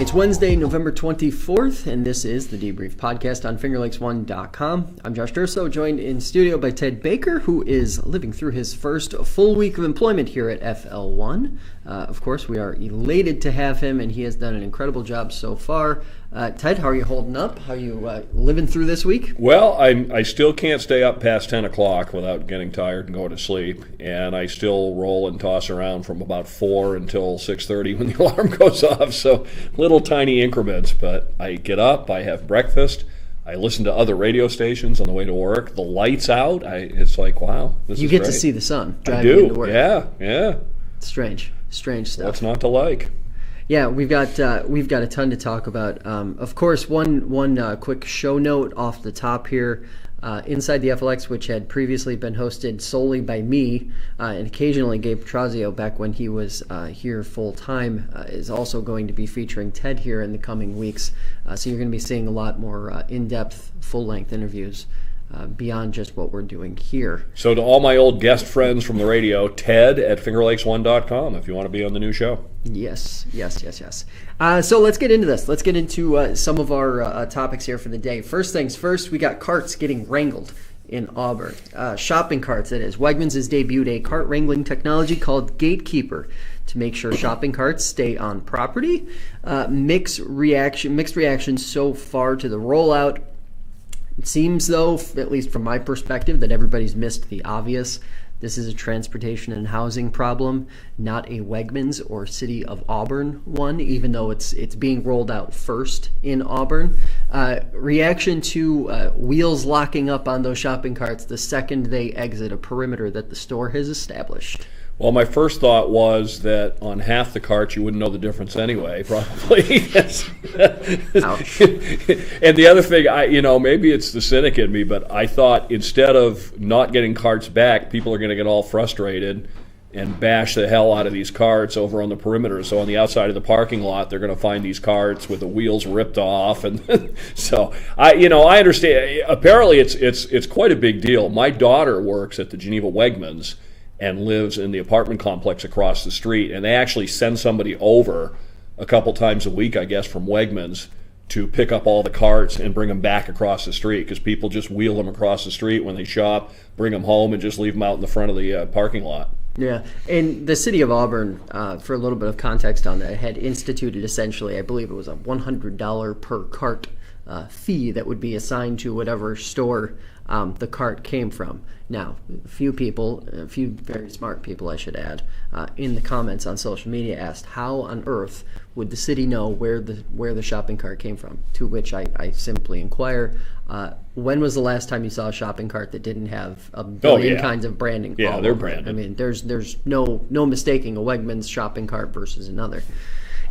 It's Wednesday, November 24th, and this is the Debrief Podcast on FingerLakes1.com. I'm Josh Durso, joined in studio by Ted Baker, who is living through his first full week of employment here at FL1. Of course, we are elated to have him, and he has done an incredible job so far. Ted, how are you holding up? How are you living through this week? Well, I still can't stay up past 10 o'clock without getting tired and going to sleep, and I still roll and toss around from about 4 until 6:30 when the alarm goes off, so little tiny increments, but I get up, I have breakfast, I listen to other radio stations on the way to work, the light's out, it's like, wow, this you is get great. To see the sun I driving do. into work. Yeah. Strange stuff. What's not to like? Yeah, we've got a ton to talk about. Of course, one quick show note off the top here. Inside the FLX, which had previously been hosted solely by me and occasionally Gabe Petrazio back when he was here full time, is also going to be featuring Ted here in the coming weeks. So you're going to be seeing a lot more in-depth, full-length interviews beyond just what we're doing here. So to all my old guest friends from the radio, Ted at FingerLakes1.com if you want to be on the new show. Yes. So let's get into this. Let's get into some of our topics here for the day. First things first, we got carts getting wrangled in Auburn. Shopping carts, that is. Wegmans has debuted a cart wrangling technology called Gatekeeper to make sure shopping carts stay on property. Mixed reactions so far to the rollout. It seems, though, at least from my perspective, that everybody's missed the obvious. This is a transportation and housing problem, not a Wegmans or City of Auburn one, even though it's being rolled out first in Auburn. Reaction to wheels locking up on those shopping carts the second they exit a perimeter that the store has established. Well, my first thought was that on half the carts you wouldn't know the difference anyway, probably. Ouch. And the other thing, maybe it's the cynic in me, but I thought instead of not getting carts back, people are going to get all frustrated and bash the hell out of these carts over on the perimeter. So on the outside of the parking lot, they're going to find these carts with the wheels ripped off, and so I understand. Apparently, it's quite a big deal. My daughter works at the Geneva Wegmans and lives in the apartment complex across the street, and they actually send somebody over a couple times a week, I guess, from Wegmans to pick up all the carts and bring them back across the street, because people just wheel them across the street when they shop, bring them home, and just leave them out in the front of the parking lot. Yeah, and the City of Auburn, for a little bit of context on that, had instituted essentially, I believe it was a $100 per cart fee that would be assigned to whatever store the cart came from. Now, a few very smart people, I should add, in the comments on social media asked, how on earth would the city know where the shopping cart came from? To which I simply inquire, when was the last time you saw a shopping cart that didn't have a billion kinds of branding? Yeah, they're branded. I mean, there's no mistaking a Wegmans shopping cart versus another.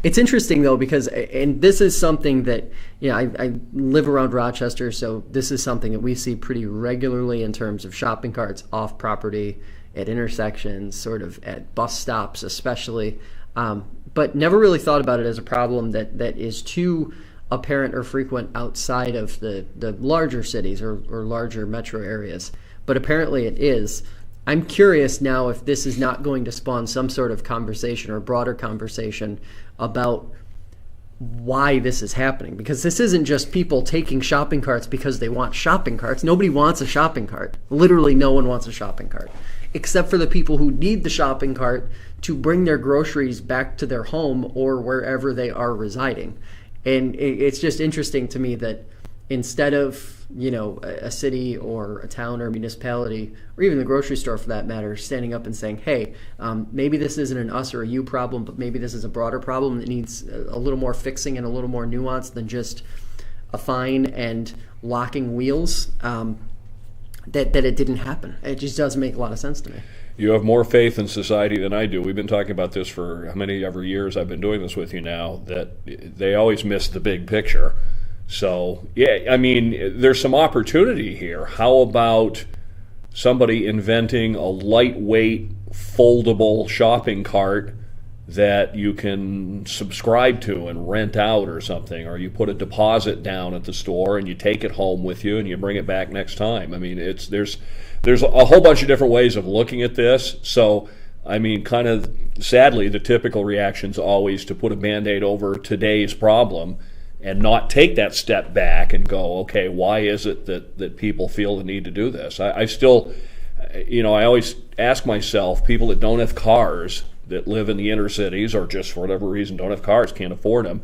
It's interesting, though, because, and this is something that, I live around Rochester, so this is something that we see pretty regularly in terms of shopping carts off property, at intersections, sort of at bus stops especially, but never really thought about it as a problem that is too apparent or frequent outside of the larger cities or larger metro areas. But apparently it is. I'm curious now if this is not going to spawn some sort of conversation or broader conversation about why this is happening. Because this isn't just people taking shopping carts because they want shopping carts. Nobody wants a shopping cart. Literally no one wants a shopping cart. Except for the people who need the shopping cart to bring their groceries back to their home or wherever they are residing. And it's just interesting to me that instead of, a city or a town or a municipality, or even the grocery store for that matter, standing up and saying, hey, maybe this isn't an us or a you problem, but maybe this is a broader problem that needs a little more fixing and a little more nuance than just a fine and locking wheels, that it didn't happen. It just doesn't make a lot of sense to me. You have more faith in society than I do. We've been talking about this for how many ever years I've been doing this with you now, that they always miss the big picture. So, yeah, I mean, there's some opportunity here. How about somebody inventing a lightweight, foldable shopping cart that you can subscribe to and rent out or something, or you put a deposit down at the store and you take it home with you and you bring it back next time. I mean, there's a whole bunch of different ways of looking at this. So, I mean, kind of sadly, the typical reaction is always to put a Band-Aid over today's problem and not take that step back and go, okay, why is it that people feel the need to do this? I still, I always ask myself, people that don't have cars, that live in the inner cities or just for whatever reason don't have cars, can't afford them,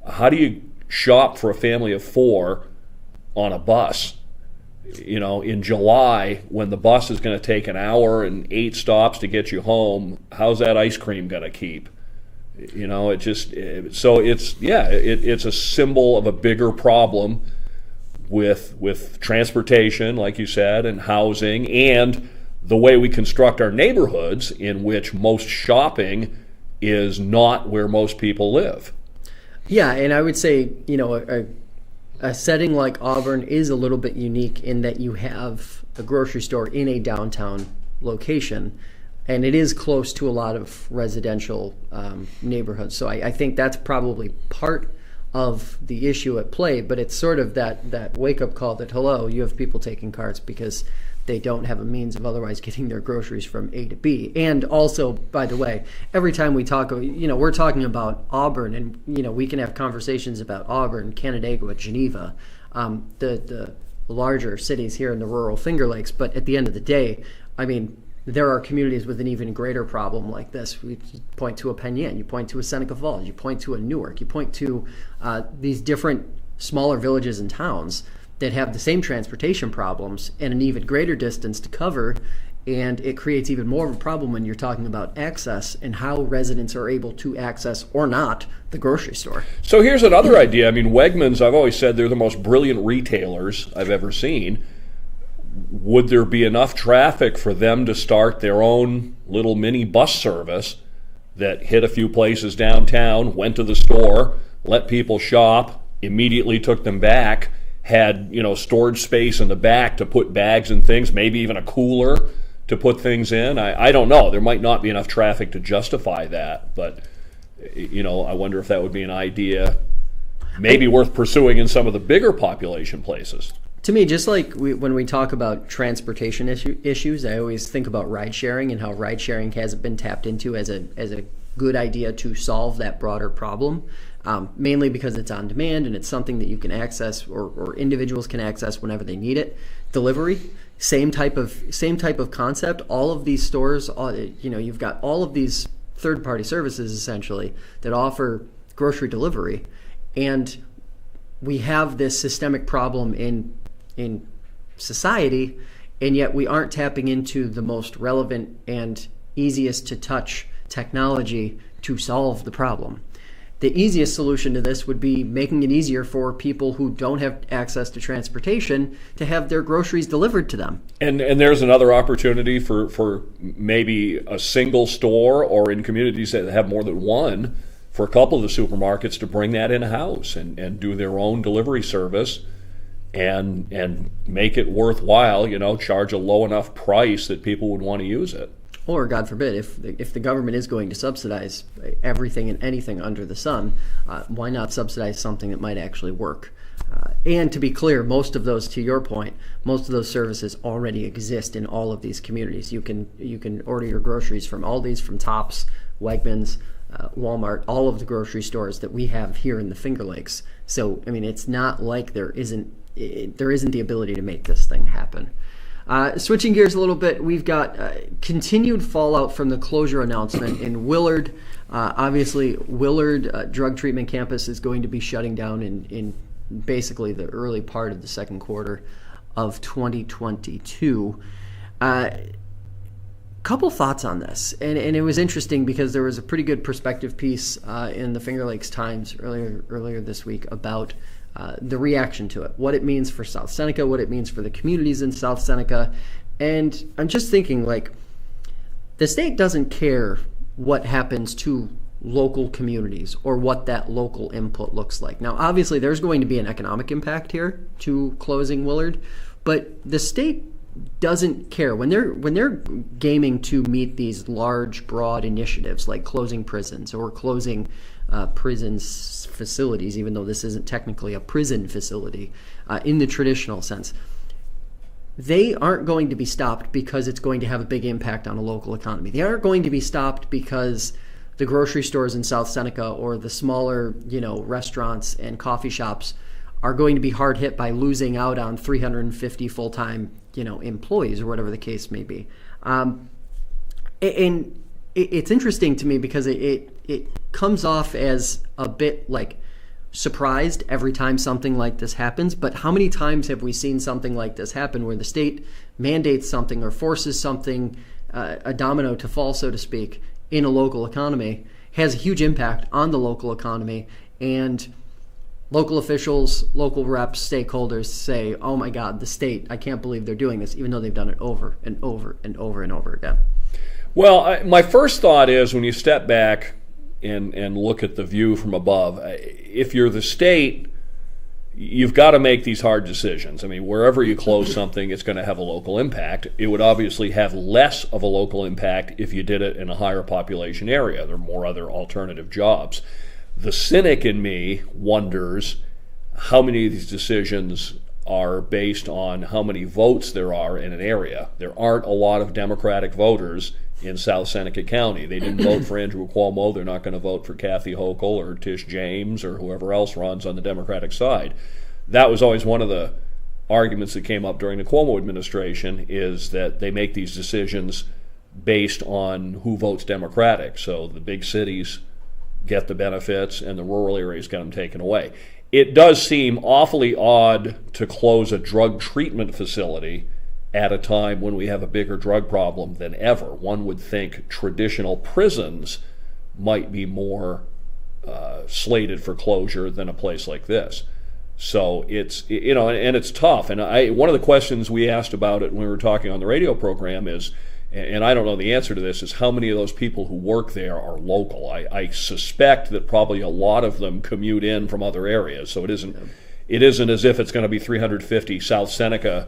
how do you shop for a family of 4 on a bus? In July, when the bus is going to take an hour and 8 stops to get you home, how's that ice cream going to keep? It's a symbol of a bigger problem with transportation, like you said, and housing, and the way we construct our neighborhoods, in which most shopping is not where most people live. Yeah, and I would say, a setting like Auburn is a little bit unique in that you have a grocery store in a downtown location, and it is close to a lot of residential neighborhoods. So I think that's probably part of the issue at play, but it's sort of that wake-up call that, hello, you have people taking carts because they don't have a means of otherwise getting their groceries from A to B. And also, by the way, every time we talk, we're talking about Auburn, and, we can have conversations about Auburn, Canandaigua, Geneva, the larger cities here in the rural Finger Lakes. But at the end of the day, there are communities with an even greater problem like this. We point to a Penn Yan, you point to a Seneca Falls, you point to a Newark, you point to these different smaller villages and towns that have the same transportation problems and an even greater distance to cover, and it creates even more of a problem when you're talking about access and how residents are able to access or not the grocery store. So here's another idea. Wegmans, I've always said they're the most brilliant retailers I've ever seen. Would there be enough traffic for them to start their own little mini bus service that hit a few places downtown, went to the store, let people shop, immediately took them back, had storage space in the back to put bags and things, maybe even a cooler to put things in? I don't know. There might not be enough traffic to justify that, but I wonder if that would be an idea maybe worth pursuing in some of the bigger population places. To me, just like when we talk about transportation issues, I always think about ride sharing and how ride sharing hasn't been tapped into as a good idea to solve that broader problem. Mainly because it's on demand and it's something that you can access or individuals can access whenever they need it. Delivery, same type of concept. All of these stores, you've got all of these third-party services essentially that offer grocery delivery, and we have this systemic problem in society, and yet we aren't tapping into the most relevant and easiest to touch technology to solve the problem. The easiest solution to this would be making it easier for people who don't have access to transportation to have their groceries delivered to them. And there's another opportunity for maybe a single store, or in communities that have more than one, for a couple of the supermarkets to bring that in-house and do their own delivery service and make it worthwhile, charge a low enough price that people would want to use it. Or, God forbid, if the government is going to subsidize everything and anything under the sun, why not subsidize something that might actually work? And to be clear, most of those, to your point, most of those services already exist in all of these communities. You can order your groceries from Aldi's, from Tops, Wegmans, Walmart, all of the grocery stores that we have here in the Finger Lakes. So, it's not like there isn't the ability to make this thing happen. Switching gears a little bit, we've got continued fallout from the closure announcement in Willard. Obviously, Willard Drug Treatment Campus is going to be shutting down in basically the early part of the second quarter of 2022. Couple thoughts on this, and it was interesting because there was a pretty good perspective piece in the Finger Lakes Times earlier this week about the reaction to it, what it means for South Seneca, what it means for the communities in South Seneca. And I'm just thinking, the state doesn't care what happens to local communities or what that local input looks like. Now, obviously, there's going to be an economic impact here to closing Willard, but the state doesn't care when they're gaming to meet these large, broad initiatives like closing prisons or closing prisons facilities, even though this isn't technically a prison facility in the traditional sense. they aren't going to be stopped because it's going to have a big impact on a local economy. They aren't going to be stopped because the grocery stores in South Seneca or the smaller, restaurants and coffee shops are going to be hard hit by losing out on 350 full-time, employees or whatever the case may be. And it's interesting to me because it comes off as a bit like surprised every time something like this happens. But how many times have we seen something like this happen where the state mandates something or forces something, a domino to fall, so to speak, in a local economy, has a huge impact on the local economy, and local officials, local reps, stakeholders say, oh my God, the state, I can't believe they're doing this, even though they've done it over and over and over and over again. Well, my first thought is when you step back and look at the view from above, if you're the state, you've got to make these hard decisions. I mean, wherever you close something, it's going to have a local impact. It would obviously have less of a local impact if you did it in a higher population area. There are more other alternative jobs. The cynic in me wonders how many of these decisions are based on how many votes there are in an area. There aren't a lot of Democratic voters in South Seneca County. They didn't vote for Andrew Cuomo. They're not going to vote for Kathy Hochul or Tish James or whoever else runs on the Democratic side. That was always one of the arguments that came up during the Cuomo administration, is that they make these decisions based on who votes Democratic. So the big cities get the benefits and the rural areas get them taken away. It does seem awfully odd to close a drug treatment facility at a time when we have a bigger drug problem than ever. One would think traditional prisons might be more slated for closure than a place like this. So it's, and it's tough. And one of the questions we asked about it when we were talking on the radio program is, and I don't know the answer to this, is how many of those people who work there are local. I suspect that probably a lot of them commute in from other areas. So it isn't as if it's going to be 350 South Seneca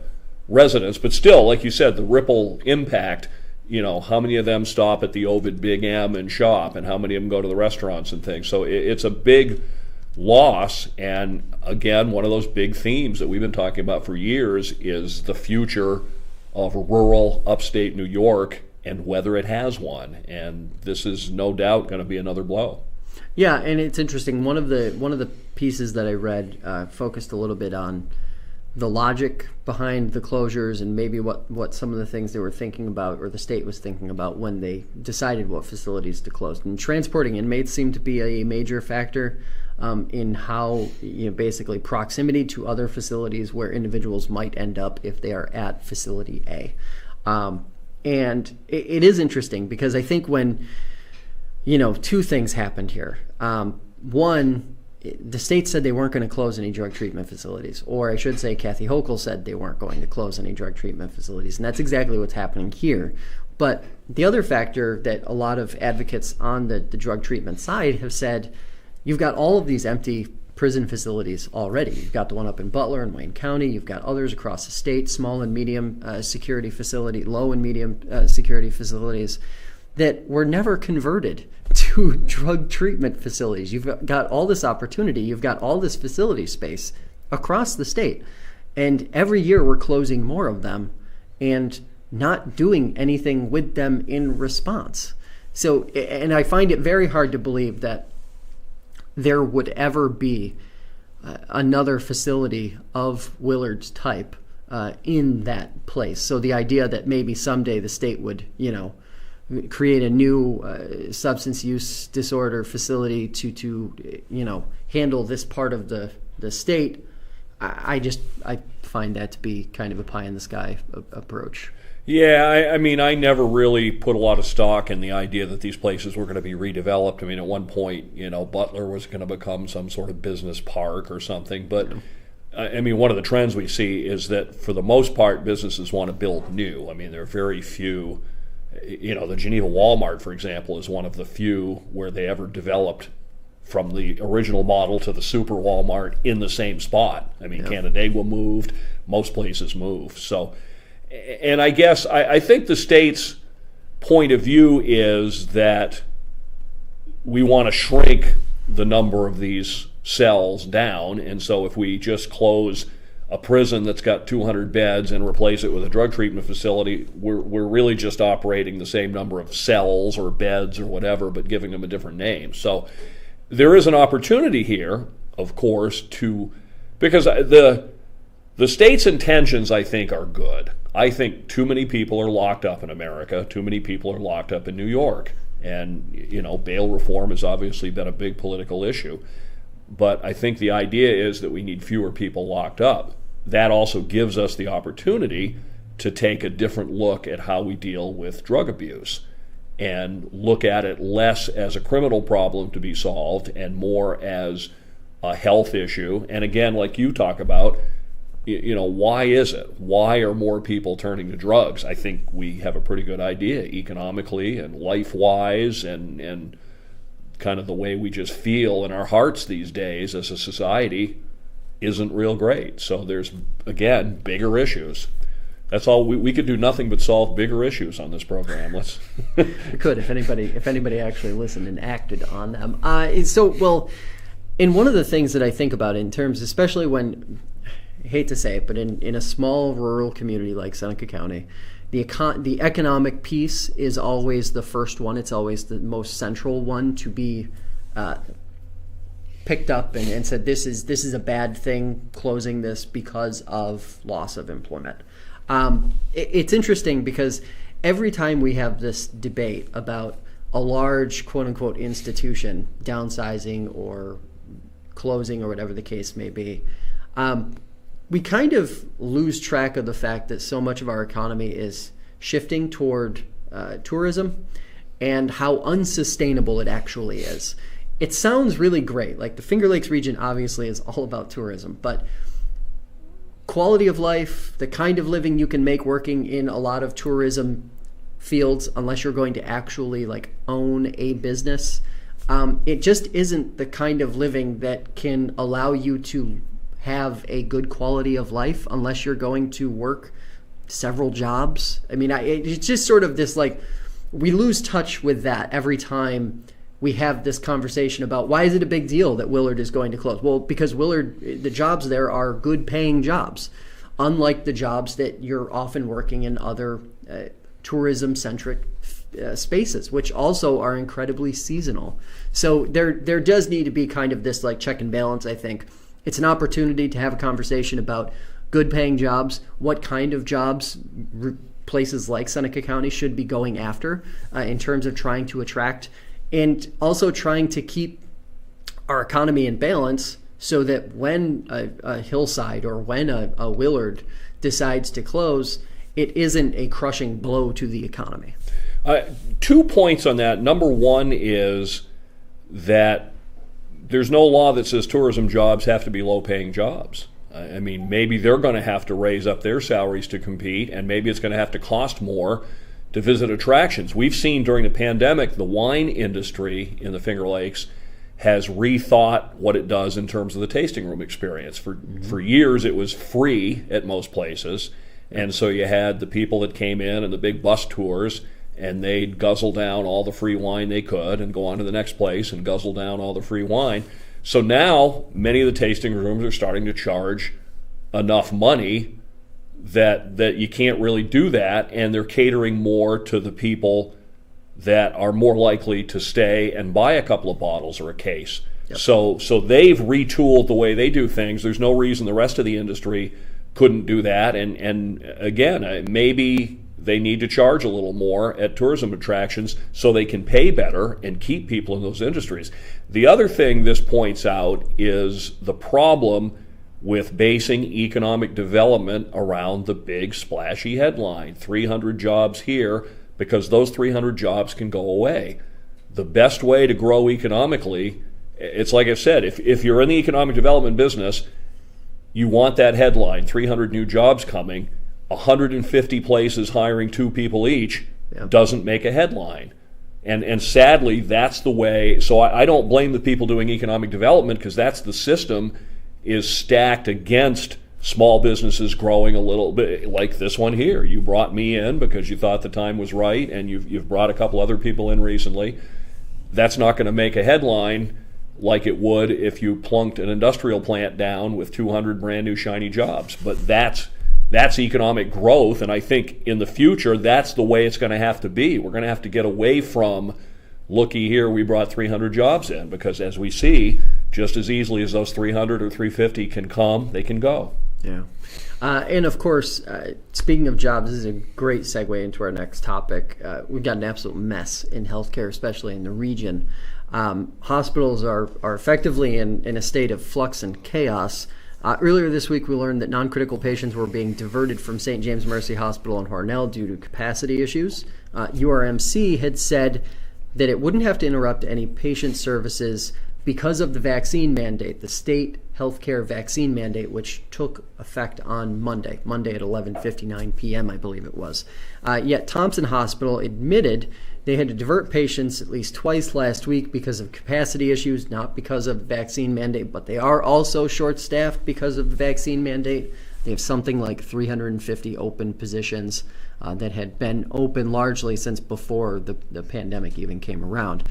residents, but still, like you said, the ripple impact, how many of them stop at the Ovid Big M and shop, and how many of them go to the restaurants and things. So it's a big loss, and again, one of those big themes that we've been talking about for years is the future of rural upstate New York and whether it has one, and this is no doubt going to be another blow. Yeah, and it's interesting. One of the pieces that I read focused a little bit on the logic behind the closures and maybe what some of the things they were thinking about, or the state was thinking about, when they decided what facilities to close. And transporting inmates seemed to be a major factor in how, basically proximity to other facilities where individuals might end up if they are at facility A. And it is interesting because I think when, two things happened here. One, the state said they weren't going to close any drug treatment facilities, or I should say Kathy Hochul said they weren't going to close any drug treatment facilities, and that's exactly what's happening here. But the other factor that a lot of advocates on the drug treatment side have said, you've got all of these empty prison facilities already. You've got the one up in Butler and Wayne County. You've got others across the state, small and medium security facility, low and medium security facilities that were never converted to drug treatment facilities. You've got all this opportunity. You've got all this facility space across the state. And every year we're closing more of them and not doing anything with them in response. So, and I find it very hard to believe that there would ever be another facility of Willard's type in that place. So the idea that maybe someday the state would, create a new substance use disorder facility to handle this part of the state, I find that to be kind of a pie in the sky approach. Yeah, I mean, I never really put a lot of stock in the idea that these places were going to be redeveloped. I mean, at one point, Butler was going to become some sort of business park or something. But, I mean, one of the trends we see is that, for the most part, businesses want to build new. I mean, there are very few. The Geneva Walmart, for example, is one of the few where they ever developed from the original model to the super Walmart in the same spot. I mean, Canandaigua moved, most places move. So, and I guess I think the state's point of view is that we want to shrink the number of these cells down, and so if we just close a prison that's got 200 beds and replace it with a drug treatment facility. We're really just operating the same number of cells or beds or whatever, but giving them a different name. So there is an opportunity here, of course, because the state's intentions, I think, are good. I think too many people are locked up in America. Too many people are locked up in New York. And, bail reform has obviously been a big political issue. But I think the idea is that we need fewer people locked up. That also gives us the opportunity to take a different look at how we deal with drug abuse and look at it less as a criminal problem to be solved and more as a health issue. And again, like you talk about, why is it? Why are more people turning to drugs? I think we have a pretty good idea economically and life-wise and kind of the way we just feel in our hearts these days as a society isn't real great. So there's, again, bigger issues. That's all. We could do nothing but solve bigger issues on this program. We could, if anybody actually listened and acted on them. And one of the things that I think about in terms, especially when, I hate to say it, but in a small rural community like Seneca County, the economic piece is always the first one. It's always the most central one to be picked up and said, this is a bad thing, closing this because of loss of employment. It's interesting because every time we have this debate about a large quote-unquote institution downsizing or closing or whatever the case may be, we kind of lose track of the fact that so much of our economy is shifting toward tourism and how unsustainable it actually is. It sounds really great. Like the Finger Lakes region obviously is all about tourism, but quality of life, the kind of living you can make working in a lot of tourism fields, unless you're going to actually own a business, it just isn't the kind of living that can allow you to have a good quality of life unless you're going to work several jobs. I mean, it's just sort of this we lose touch with that every time we have this conversation about why is it a big deal that Willard is going to close? Well, because Willard, the jobs there are good paying jobs, unlike the jobs that you're often working in other tourism-centric spaces, which also are incredibly seasonal. So there does need to be kind of this check and balance, I think. It's an opportunity to have a conversation about good paying jobs, what kind of jobs places like Seneca County should be going after in terms of trying to attract, and also trying to keep our economy in balance so that when a Hillside or when a Willard decides to close, it isn't a crushing blow to the economy. 2 points on that. Number one is that there's no law that says tourism jobs have to be low-paying jobs. I mean, maybe they're going to have to raise up their salaries to compete, and maybe it's going to have to cost more to visit attractions. We've seen during the pandemic, the wine industry in the Finger Lakes has rethought what it does in terms of the tasting room experience. For years, it was free at most places, and so you had the people that came in and the big bus tours, and they'd guzzle down all the free wine they could and go on to the next place and guzzle down all the free wine. So now many of the tasting rooms are starting to charge enough money that you can't really do that, and they're catering more to the people that are more likely to stay and buy a couple of bottles or a case. Yep. So they've retooled the way they do things. There's no reason the rest of the industry couldn't do that. And again, maybe they need to charge a little more at tourism attractions so they can pay better and keep people in those industries. The other thing this points out is the problem with basing economic development around the big splashy headline, 300 jobs here, because those 300 jobs can go away. The best way to grow economically, it's like I've said, if you're in the economic development business, you want that headline, 300 new jobs coming. 150 places hiring 2 people each doesn't make a headline. And sadly, that's the way. So I don't blame the people doing economic development, because that's the system is stacked against small businesses growing a little bit, like this one here. You brought me in because you thought the time was right, and you've brought a couple other people in recently. That's not going to make a headline. like it would if you plunked an industrial plant down with 200 brand new shiny jobs. But that's economic growth, and I think in the future that's the way it's going to have to be. We're going to have to get away from, looky here, we brought 300 jobs in, because as we see, just as easily as those 300 or 350 can come, they can go. Yeah. And of course, speaking of jobs, this is a great segue into our next topic. We've got an absolute mess in healthcare, especially in the region. Hospitals are effectively in a state of flux and chaos. Earlier this week, we learned that non-critical patients were being diverted from St. James Mercy Hospital in Hornell due to capacity issues. URMC had said that it wouldn't have to interrupt any patient services because of the vaccine mandate, the state healthcare vaccine mandate, which took effect on Monday at 11:59 p.m., I believe it was. Yet Thompson Hospital admitted they had to divert patients at least twice last week because of capacity issues, not because of the vaccine mandate, but they are also short-staffed because of the vaccine mandate. They have something like 350 open positions that had been open largely since before the pandemic even came around.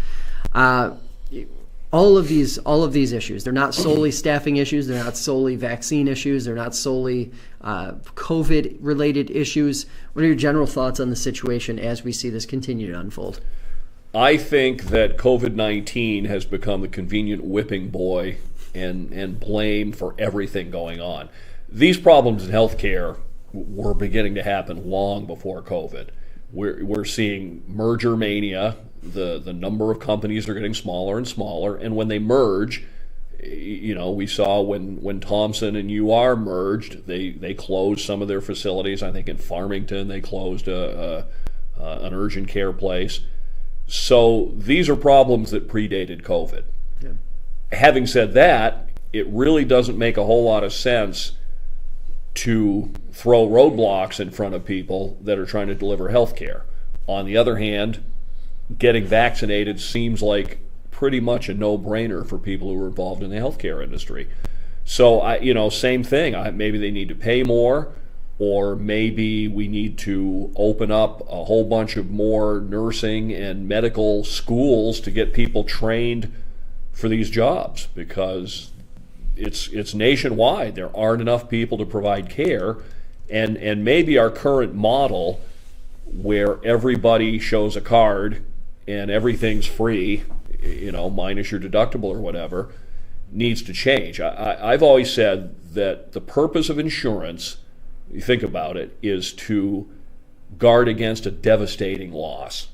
All of these issues, they're not solely staffing issues, they're not solely vaccine issues, they're not solely COVID-related issues. What are your general thoughts on the situation as we see this continue to unfold? I think that COVID-19 has become the convenient whipping boy and blame for everything going on. These problems in healthcare were beginning to happen long before COVID. We're seeing merger mania. The number of companies are getting smaller and smaller, and when they merge, we saw when Thompson and UR merged, they closed some of their facilities. I think in Farmington they closed an urgent care place. So these are problems that predated COVID. Yeah. Having said that, it really doesn't make a whole lot of sense to throw roadblocks in front of people that are trying to deliver health care. On the other hand, getting vaccinated seems like pretty much a no-brainer for people who are involved in the healthcare industry. So, same thing. Maybe they need to pay more, or maybe we need to open up a whole bunch of more nursing and medical schools to get people trained for these jobs, because it's nationwide. There aren't enough people to provide care, and maybe our current model, where everybody shows a card and everything's free, minus your deductible or whatever, needs to change. I've always said that the purpose of insurance, you think about it, is to guard against a devastating loss.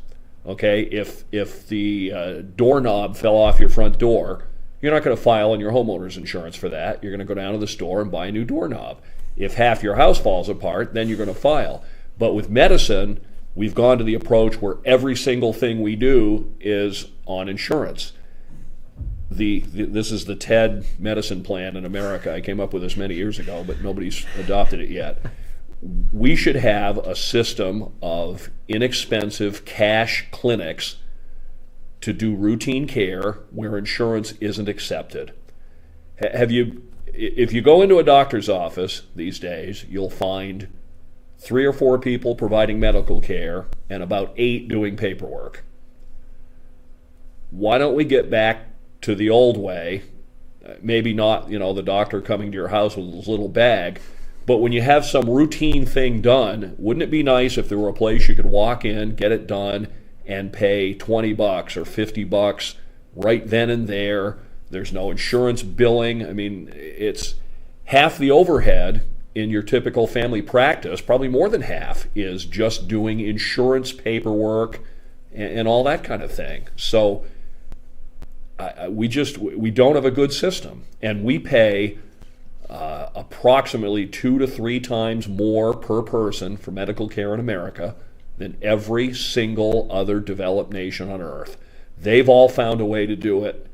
Okay, if the doorknob fell off your front door, you're not going to file on your homeowner's insurance for that. You're going to go down to the store and buy a new doorknob. If half your house falls apart, then you're going to file. But with medicine, we've gone to the approach where every single thing we do is on insurance. This is the TED medicine plan in America. I came up with this many years ago, but nobody's adopted it yet. We should have a system of inexpensive cash clinics to do routine care where insurance isn't accepted. If you go into a doctor's office these days, you'll find 3 or 4 people providing medical care and about 8 doing paperwork. Why don't we get back to the old way? Maybe not, the doctor coming to your house with his little bag, but when you have some routine thing done, wouldn't it be nice if there were a place you could walk in, get it done, and pay $20 or $50 right then and there? There's no insurance billing. I mean, it's half the overhead in your typical family practice, probably more than half, is just doing insurance paperwork and all that kind of thing. So we don't have a good system, and we pay approximately 2 to 3 times more per person for medical care in America than every single other developed nation on earth. They've all found a way to do it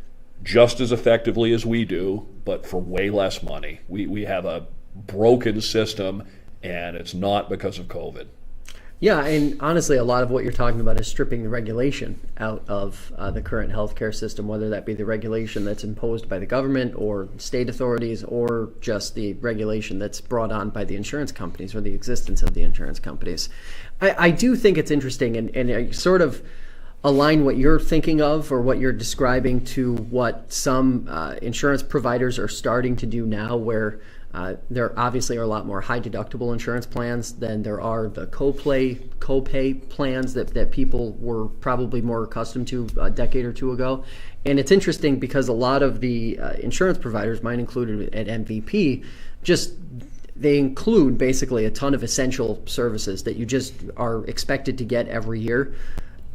just as effectively as we do, but for way less money. We have a broken system, and it's not because of COVID. Yeah, and honestly, a lot of what you're talking about is stripping the regulation out of the current healthcare system, whether that be the regulation that's imposed by the government or state authorities, or just the regulation that's brought on by the insurance companies or the existence of the insurance companies. I do think it's interesting, and sort of align what you're thinking of or what you're describing to what some insurance providers are starting to do now, where there obviously are a lot more high deductible insurance plans than there are the copay plans that people were probably more accustomed to a decade or two ago. And it's interesting because a lot of the insurance providers, mine included at MVP, they include basically a ton of essential services that you just are expected to get every year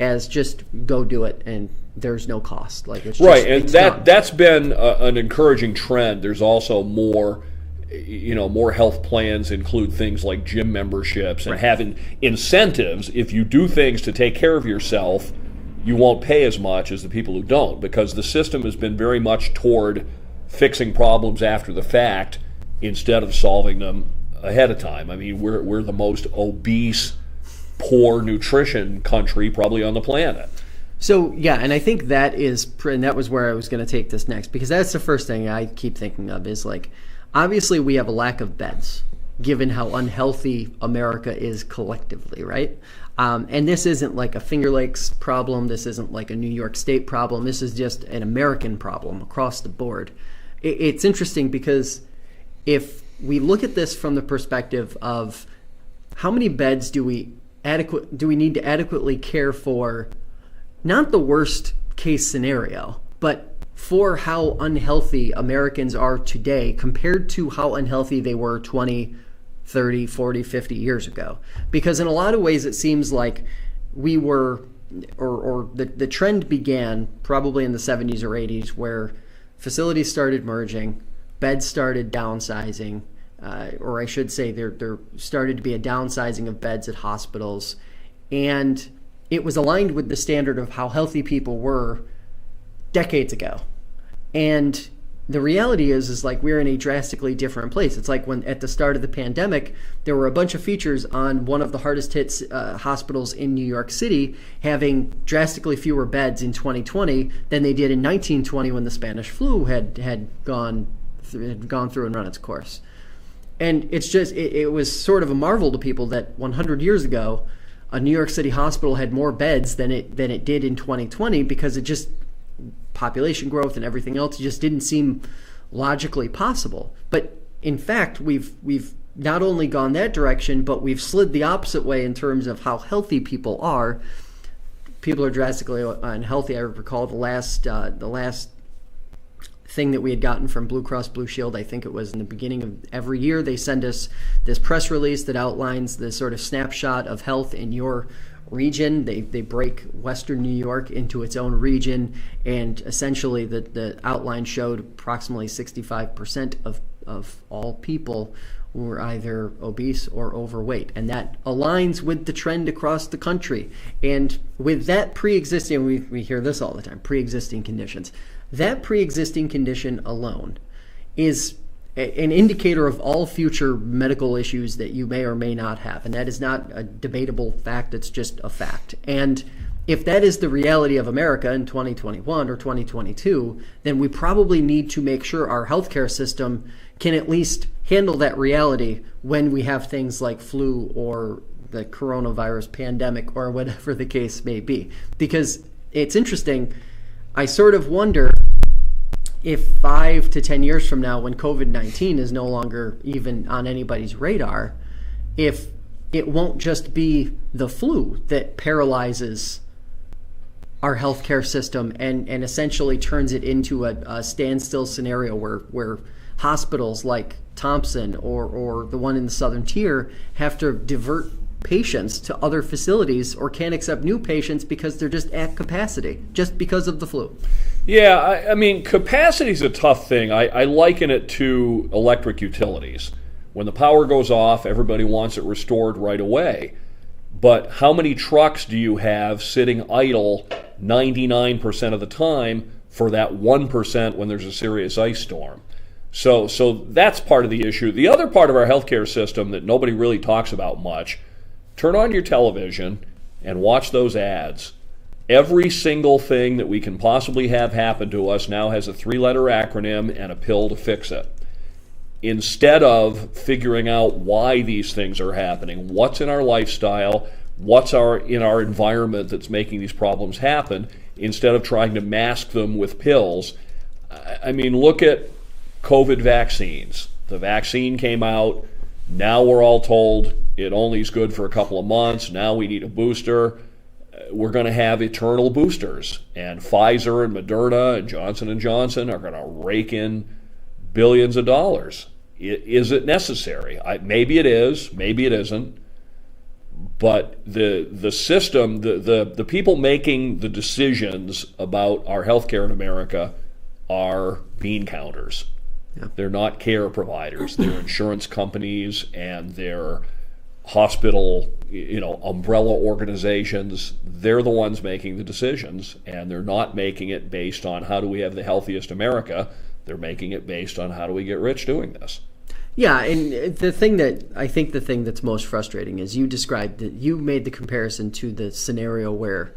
as just go do it and there's no cost. Like it's right, just, and that's been an encouraging trend. There's also more health plans include things like gym memberships and having incentives. If you do things to take care of yourself, you won't pay as much as the people who don't, because the system has been very much toward fixing problems after the fact instead of solving them ahead of time. I mean, we're the most obese, poor nutrition country probably on the planet. So, yeah, and I think that was where I was going to take this next, because that's the first thing I keep thinking of is, like, obviously we have a lack of beds, given how unhealthy America is collectively, right? And this isn't like a Finger Lakes problem. This isn't like a New York State problem. This is just an American problem across the board. It's interesting because if we look at this from the perspective of how many beds do we need to adequately care for, not the worst case scenario, but for how unhealthy Americans are today compared to how unhealthy they were 20, 30, 40, 50 years ago. Because in a lot of ways it seems like we were, or the trend began probably in the 70s or 80s, where facilities started merging, beds started downsizing, or I should say there started to be a downsizing of beds at hospitals, and it was aligned with the standard of how healthy people were decades ago. And the reality is like we're in a drastically different place. It's like when at the start of the pandemic, there were a bunch of features on one of the hardest hit hospitals in New York City having drastically fewer beds in 2020 than they did in 1920 when the Spanish flu had gone through and run its course. And it's just, it was sort of a marvel to people that 100 years ago, a New York City hospital had more beds than it did in 2020, because it just, population growth and everything else just didn't seem logically possible. But in fact, we've not only gone that direction, but we've slid the opposite way in terms of how healthy people are. People are drastically unhealthy. I recall the last thing that we had gotten from Blue Cross Blue Shield, I think it was in the beginning of every year, they send us this press release that outlines the sort of snapshot of health in your region. They break Western New York into its own region, and essentially the outline showed approximately 65% of all people were either obese or overweight, and that aligns with the trend across the country. And with that pre-existing, we hear this all the time, pre-existing conditions. That pre-existing condition alone is an indicator of all future medical issues that you may or may not have. And that is not a debatable fact, it's just a fact. And if that is the reality of America in 2021 or 2022, then we probably need to make sure our healthcare system can at least handle that reality when we have things like flu or the coronavirus pandemic or whatever the case may be. Because it's interesting, I sort of wonder if 5 to 10 years from now, when COVID-19 is no longer even on anybody's radar, if it won't just be the flu that paralyzes our healthcare system and essentially turns it into a standstill scenario where hospitals like Thompson or the one in the Southern Tier have to divert patients to other facilities or can't accept new patients because they're just at capacity, just because of the flu. Yeah, I mean, capacity is a tough thing. I liken it to electric utilities. When the power goes off, everybody wants it restored right away. But how many trucks do you have sitting idle 99% of the time for that 1% when there's a serious ice storm? So that's part of the issue. The other part of our healthcare system that nobody really talks about much, turn on your television and watch those ads. Every single thing that we can possibly have happen to us now has a 3-letter acronym and a pill to fix it. Instead of figuring out why these things are happening, what's in our lifestyle, what's in our environment that's making these problems happen, instead of trying to mask them with pills. I mean, look at COVID vaccines. The vaccine came out. Now we're all told it only is good for a couple of months. Now we need a booster. We're going to have eternal boosters. And Pfizer and Moderna and Johnson & Johnson are going to rake in billions of dollars. Is it necessary? Maybe it is. Maybe it isn't. But the system, the people making the decisions about our healthcare in America are bean counters. Yeah. They're not care providers. They're insurance companies, and they're hospital, umbrella organizations. They're the ones making the decisions, and they're not making it based on how do we have the healthiest America. They're making it based on how do we get rich doing this. Yeah, and the thing that's most frustrating is you described that you made the comparison to the scenario where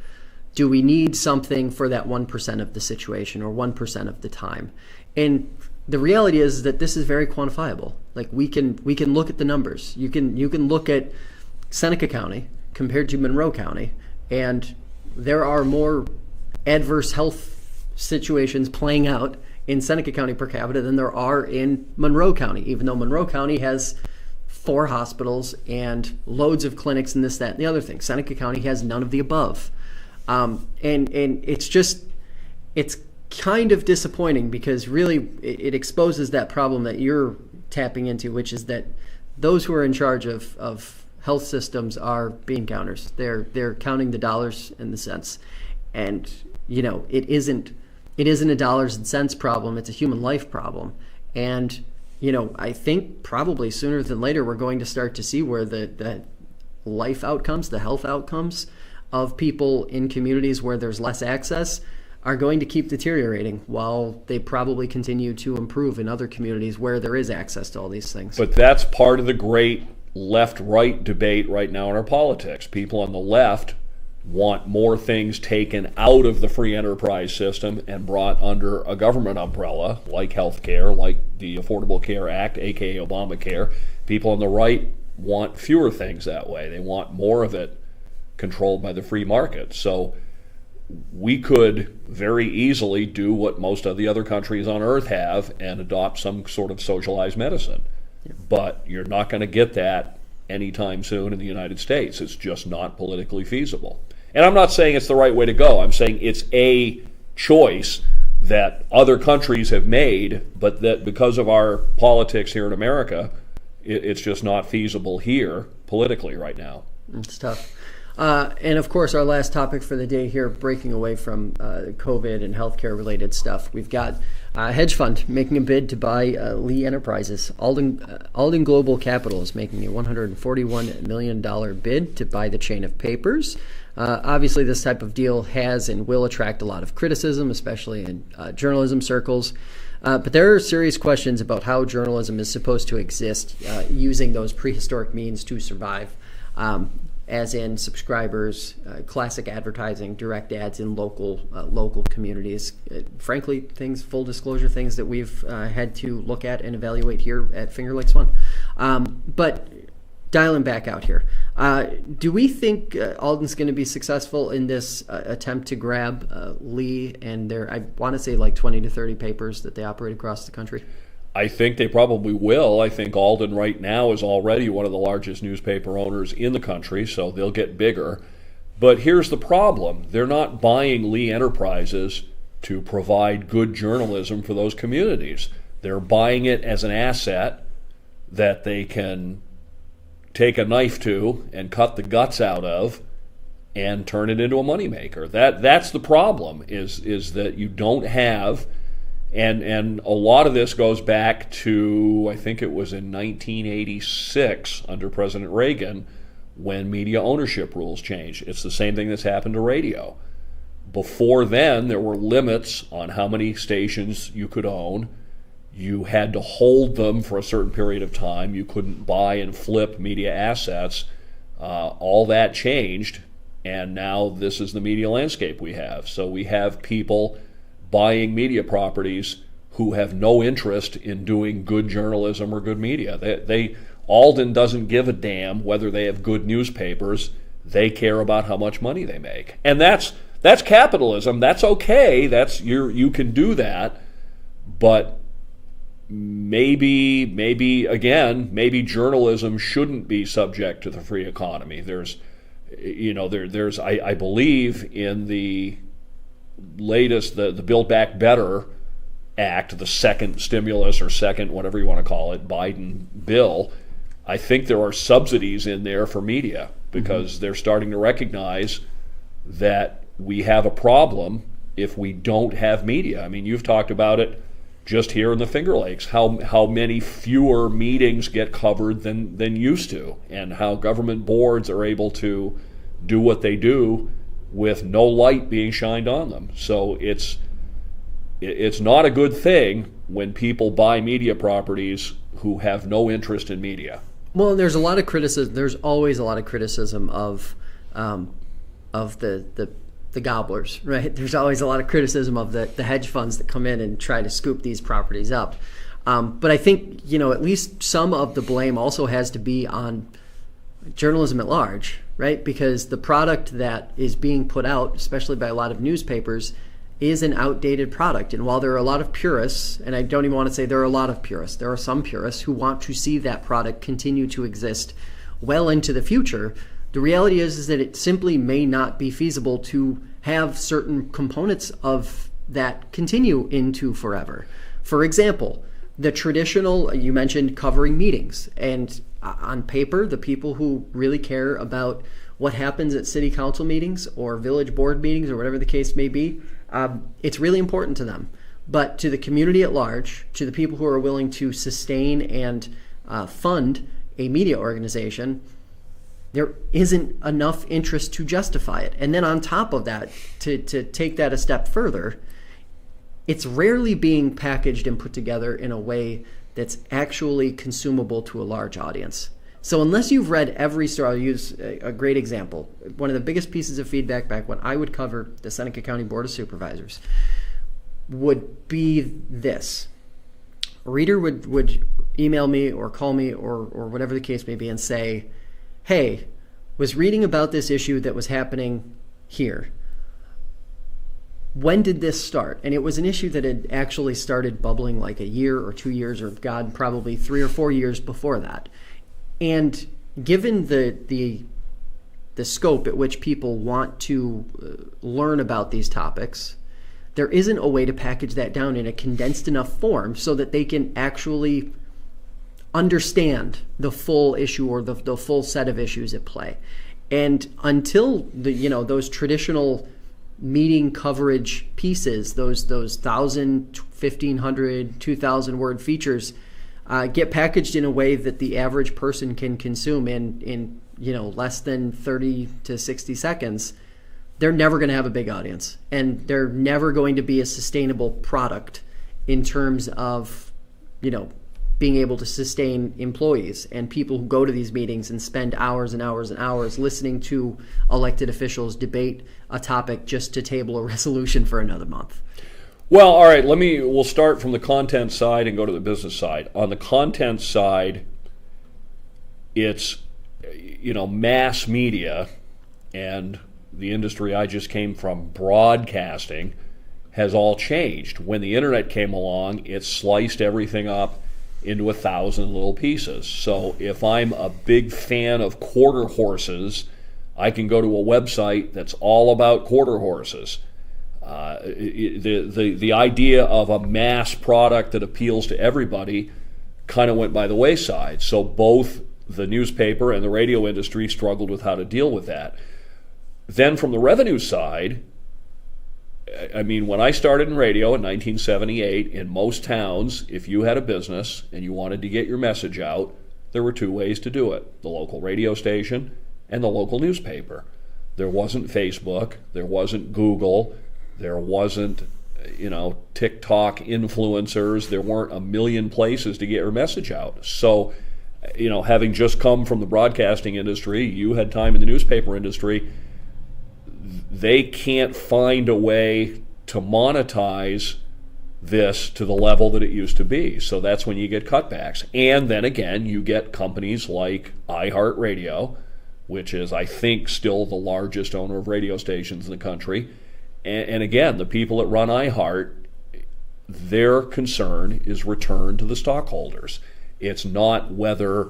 do we need something for that 1% of the situation or 1% of the time? And the reality is that this is very quantifiable. Like we can look at the numbers. You can look at Seneca County compared to Monroe County, and there are more adverse health situations playing out in Seneca County per capita than there are in Monroe County, even though Monroe County has 4 hospitals and loads of clinics and this, that, and the other thing. Seneca County has none of the above. And it's kind of disappointing because really it exposes that problem that you're tapping into, which is that those who are in charge of health systems are bean counters. They're counting the dollars and the cents. And, it isn't a dollars and cents problem. It's a human life problem. And, I think probably sooner than later we're going to start to see where the life outcomes, the health outcomes of people in communities where there's less access are going to keep deteriorating while they probably continue to improve in other communities where there is access to all these things. But that's part of the great left-right debate right now in our politics. People on the left want more things taken out of the free enterprise system and brought under a government umbrella, like health care, like the Affordable Care Act, aka Obamacare. People on the right want fewer things that way. They want more of it controlled by the free market. So we could very easily do what most of the other countries on earth have and adopt some sort of socialized medicine. But you're not going to get that anytime soon in the United States. It's just not politically feasible. And I'm not saying it's the right way to go. I'm saying it's a choice that other countries have made, but that because of our politics here in America, it's just not feasible here politically right now. It's tough. And of course, our last topic for the day here, breaking away from COVID and healthcare related stuff, we've got a hedge fund making a bid to buy Lee Enterprises. Alden Global Capital is making a $141 million bid to buy the chain of papers. Obviously, this type of deal has and will attract a lot of criticism, especially in journalism circles. But there are serious questions about how journalism is supposed to exist using those prehistoric means to survive. As in subscribers, classic advertising, direct ads in local communities. Frankly, full disclosure, things that we've had to look at and evaluate here at Finger Lakes Fun. But dialing back out here, do we think Alden's going to be successful in this attempt to grab Lee and their, I want to say, like 20 to 30 papers that they operate across the country? I think they probably will. I think Alden right now is already one of the largest newspaper owners in the country, so they'll get bigger. But here's the problem. They're not buying Lee Enterprises to provide good journalism for those communities. They're buying it as an asset that they can take a knife to and cut the guts out of and turn it into a moneymaker. That's the problem, is that you don't have... And a lot of this goes back to, I think it was in 1986 under President Reagan when media ownership rules changed. It's the same thing that's happened to radio. Before then, there were limits on how many stations you could own. You had to hold them for a certain period of time. You couldn't buy and flip media assets. All that changed, and now this is the media landscape we have. So we have people buying media properties who have no interest in doing good journalism or good media. Alden doesn't give a damn whether they have good newspapers. They care about how much money they make. And that's capitalism. That's okay. You can do that. But maybe journalism shouldn't be subject to the free economy. I believe in the latest, the Build Back Better Act, the second stimulus or second, whatever you want to call it, Biden bill. I think there are subsidies in there for media because they're starting to recognize that we have a problem if we don't have media. I mean, you've talked about it just here in the Finger Lakes, how many fewer meetings get covered than used to, and how government boards are able to do what they do with no light being shined on them. So it's not a good thing when people buy media properties who have no interest in media. Well, there's a lot of criticism. There's always a lot of criticism of the gobblers, right? There's always a lot of criticism of the hedge funds that come in and try to scoop these properties up. But I think, at least some of the blame also has to be on journalism at large, right? Because the product that is being put out, especially by a lot of newspapers, is an outdated product. And while there are a lot of purists, and I don't even want to say there are a lot of purists, there are some purists who want to see that product continue to exist well into the future. The reality is that it simply may not be feasible to have certain components of that continue into forever. For example, the traditional, you mentioned covering meetings, and on paper, the people who really care about what happens at city council meetings or village board meetings or whatever the case may be, it's really important to them. But to the community at large, to the people who are willing to sustain and fund a media organization, there isn't enough interest to justify it. And then on top of that, to take that a step further, it's rarely being packaged and put together in a way that's actually consumable to a large audience. So unless you've read every story, I'll use a great example. One of the biggest pieces of feedback back when I would cover the Seneca County Board of Supervisors would be this. A reader would email me or call me or whatever the case may be and say, hey, was reading about this issue that was happening here. When did this start? And it was an issue that had actually started bubbling like a year or 2 years, or God, probably 3 or 4 years before that. And given the scope at which people want to learn about these topics, there isn't a way to package that down in a condensed enough form so that they can actually understand the full issue or the full set of issues at play. And until those traditional meeting coverage pieces, those 1,000, 1,500, 2,000 word features get packaged in a way that the average person can consume in less than 30 to 60 seconds, they're never going to have a big audience, and they're never going to be a sustainable product in terms of being able to sustain employees and people who go to these meetings and spend hours and hours and hours listening to elected officials debate a topic just to table a resolution for another month. Well, all right, we'll start from the content side and go to the business side. On the content side, it's, mass media, and the industry I just came from, broadcasting, has all changed. When the internet came along, it sliced everything up into 1,000 little pieces. So if I'm a big fan of quarter horses, I can go to a website that's all about quarter horses. The idea of a mass product that appeals to everybody kind of went by the wayside. So both the newspaper and the radio industry struggled with how to deal with that. Then from the revenue side, I mean, when I started in radio in 1978, in most towns, if you had a business and you wanted to get your message out, there were two ways to do it: the local radio station and the local newspaper. There wasn't Facebook, there wasn't Google, there wasn't, TikTok influencers, there weren't a million places to get your message out. So, having just come from the broadcasting industry, you had time in the newspaper industry, they can't find a way to monetize this to the level that it used to be. So that's when you get cutbacks. And then again, you get companies like iHeartRadio which is, I think, still the largest owner of radio stations in the country. And again, the people that run iHeart, their concern is return to the stockholders. It's not whether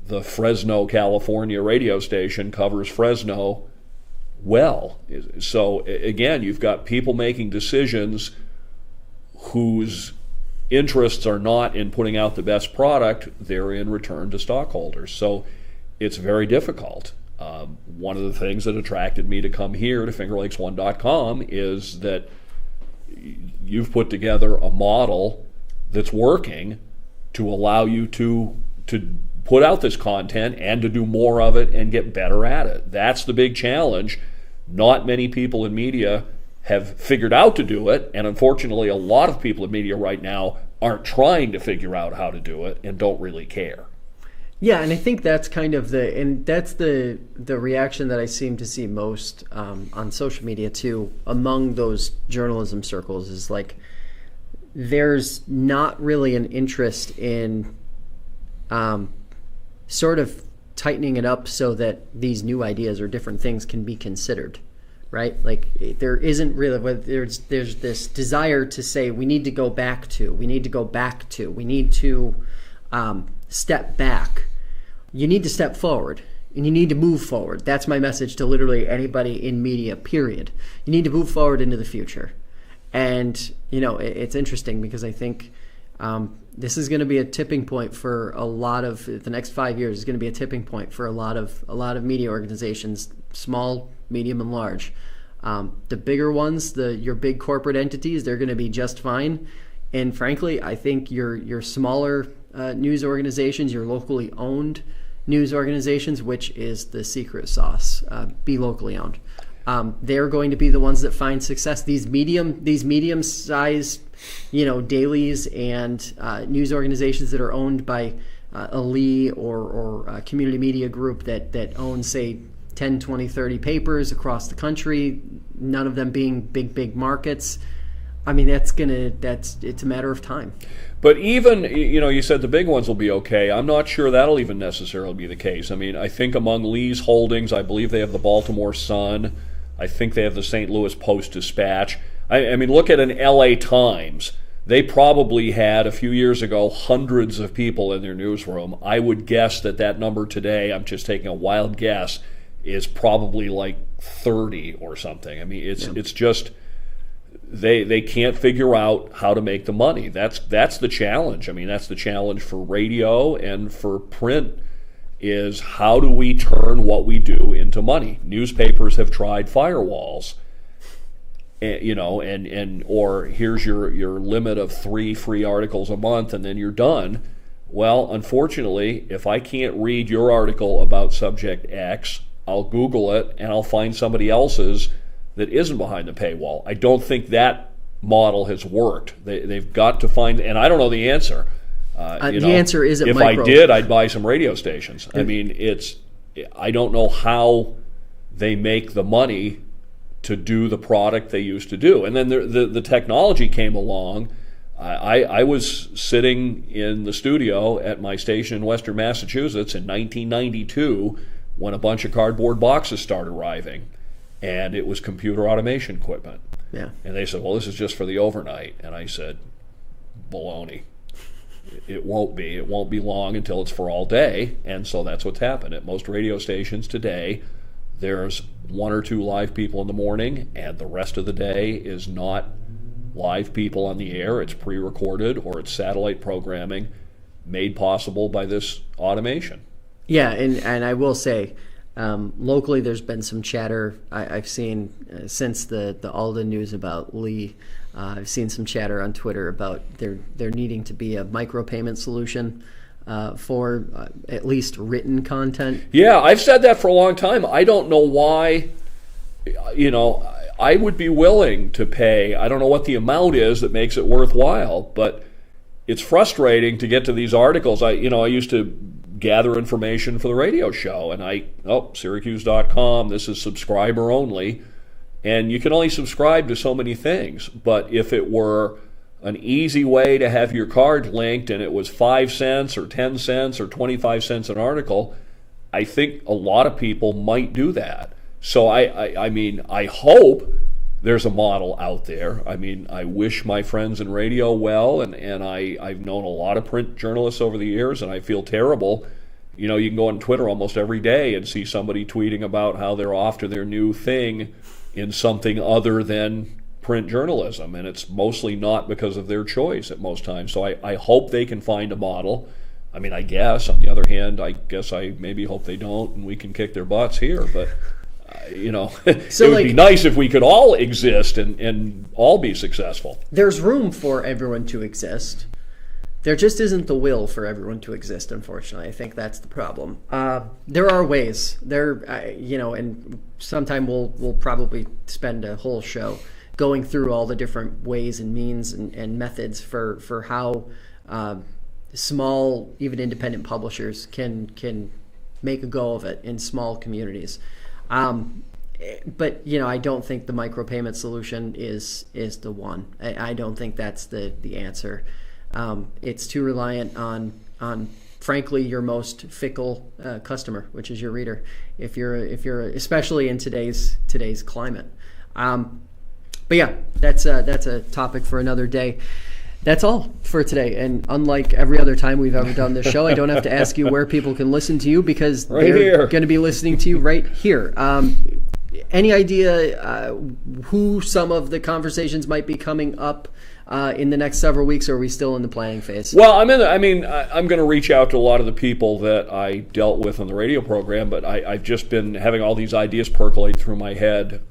the Fresno, California radio station covers Fresno well. So again, you've got people making decisions whose interests are not in putting out the best product, they're in return to stockholders. So it's very difficult. One of the things that attracted me to come here to FingerLakes1.com is that you've put together a model that's working to allow you to put out this content and to do more of it and get better at it. That's the big challenge. Not many people in media have figured out to do it, and unfortunately a lot of people in media right now aren't trying to figure out how to do it and don't really care. Yeah, and I think that's kind of the reaction that I seem to see most on social media too, among those journalism circles, is like there's not really an interest in sort of tightening it up so that these new ideas or different things can be considered, right? Like there isn't really, there's this desire to say we need to go back to, we need to step back. You need to step forward and you need to move forward. That's my message to literally anybody in media, period. You need to move forward into the future. And, you know, it's interesting because I think this is going to be a tipping point for a lot of, the next 5 years is going to be a tipping point for a lot of media organizations, small, medium, and large. The bigger ones, your big corporate entities, they're going to be just fine. And frankly, I think your smaller news organizations, your locally owned news organizations, which is the secret sauce, be locally owned. They're going to be the ones that find success. These medium-sized, dailies and news organizations that are owned by a Lee or a community media group that owns, say, 10, 20, 30 papers across the country, none of them being big markets. I mean, it's a matter of time. But even, you said the big ones will be okay. I'm not sure that'll even necessarily be the case. I mean, I think among Lee's holdings, I believe they have the Baltimore Sun. I think they have the St. Louis Post-Dispatch. I mean, look at an LA Times. They probably had, a few years ago, hundreds of people in their newsroom. I would guess that number today, I'm just taking a wild guess, is probably like 30 or something. I mean, it's just... They can't figure out how to make the money. That's the challenge. I mean, that's the challenge for radio and for print, is how do we turn what we do into money? Newspapers have tried firewalls, or here's your limit of 3 free articles a month and then you're done. Well, unfortunately, if I can't read your article about subject X, I'll Google it and I'll find somebody else's that isn't behind the paywall. I don't think that model has worked. They've got to find, and I don't know the answer. The answer isn't if micro. I did, I'd buy some radio stations. I mean, I don't know how they make the money to do the product they used to do. And then the technology came along. I was sitting in the studio at my station in Western Massachusetts in 1992 when a bunch of cardboard boxes started arriving. And it was computer automation equipment. Yeah. And they said, well, this is just for the overnight. And I said, baloney. It won't be. It won't be long until it's for all day. And so that's what's happened. At most radio stations today, there's 1 or 2 live people in the morning, and the rest of the day is not live people on the air. It's pre-recorded or it's satellite programming made possible by this automation. Yeah, and I will say, locally, there's been some chatter I've seen since the Alden news about Lee. I've seen some chatter on Twitter about there needing to be a micropayment solution for at least written content. Yeah, I've said that for a long time. I don't know why. I would be willing to pay. I don't know what the amount is that makes it worthwhile, but it's frustrating to get to these articles. I used to gather information for the radio show, and Syracuse.com, this is subscriber only, and you can only subscribe to so many things. But if it were an easy way to have your card linked and it was 5 cents or 10 cents or 25 cents an article, I think a lot of people might do that. So I mean, I hope there's a model out there. I mean, I wish my friends in radio well, and I've known a lot of print journalists over the years, and I feel terrible. You know, you can go on Twitter almost every day and see somebody tweeting about how they're off to their new thing in something other than print journalism, and it's mostly not because of their choice at most times. So I hope they can find a model. I mean, I guess, on the other hand, I guess I maybe hope they don't, and we can kick their butts here, but... you know, so it would be nice if we could all exist and all be successful. There's room for everyone to exist. There just isn't the will for everyone to exist, unfortunately. I think that's the problem. There are ways. You know, and sometime we'll probably spend a whole show going through all the different ways and means and methods for how small, even independent publishers can make a go of it in small communities. But, you know, I don't think the micropayment solution is the one. I don't think that's the answer. It's too reliant on frankly your most fickle customer, which is your reader. If you're especially in today's climate. But yeah, that's a topic for another day. That's all for today. And unlike every other time we've ever done this show, I don't have to ask you where people can listen to you, because they're going to be listening to you right here. Any idea who some of the conversations might be coming up in the next several weeks, or are we still in the planning phase? Well, I'm going to reach out to a lot of the people that I dealt with on the radio program, but I've just been having all these ideas percolate through my head.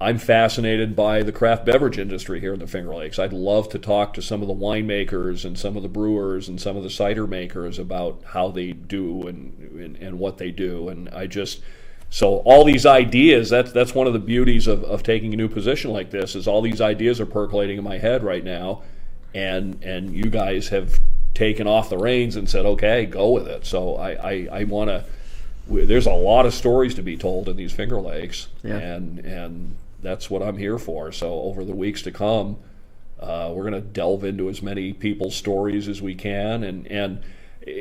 I'm fascinated by the craft beverage industry here in the Finger Lakes. I'd love to talk to some of the winemakers and some of the brewers and some of the cider makers about how they do and what they do. And so all these ideas, that's one of the beauties of taking a new position like this, is all these ideas are percolating in my head right now. And you guys have taken off the reins and said, okay, go with it. So I want to, there's a lot of stories to be told in these Finger Lakes. Yeah. And that's what I'm here for. So over the weeks to come, we're going to delve into as many people's stories as we can. And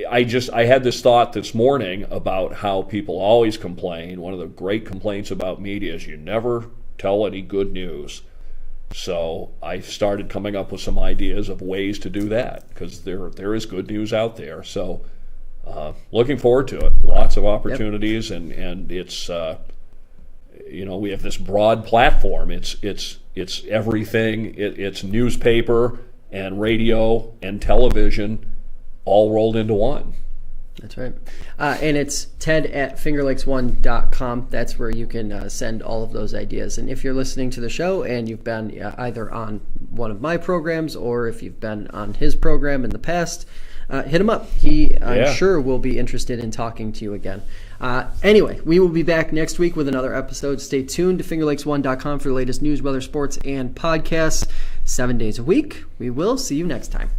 I had this thought this morning about how people always complain. One of the great complaints about media is you never tell any good news. So I started coming up with some ideas of ways to do that, because there is good news out there. So looking forward to it. Lots of opportunities. Yep. And it's... you know, we have this broad platform. It's everything. It's newspaper and radio and television all rolled into one. That's right. And it's ted@fingerlakes1.com. That's where you can send all of those ideas. And if you're listening to the show and you've been either on one of my programs or if you've been on his program in the past, hit him up. I'm sure will be interested in talking to you again. Anyway, we will be back next week with another episode. Stay tuned to fingerlakes1.com for the latest news, weather, sports, and podcasts 7 days a week. We will see you next time.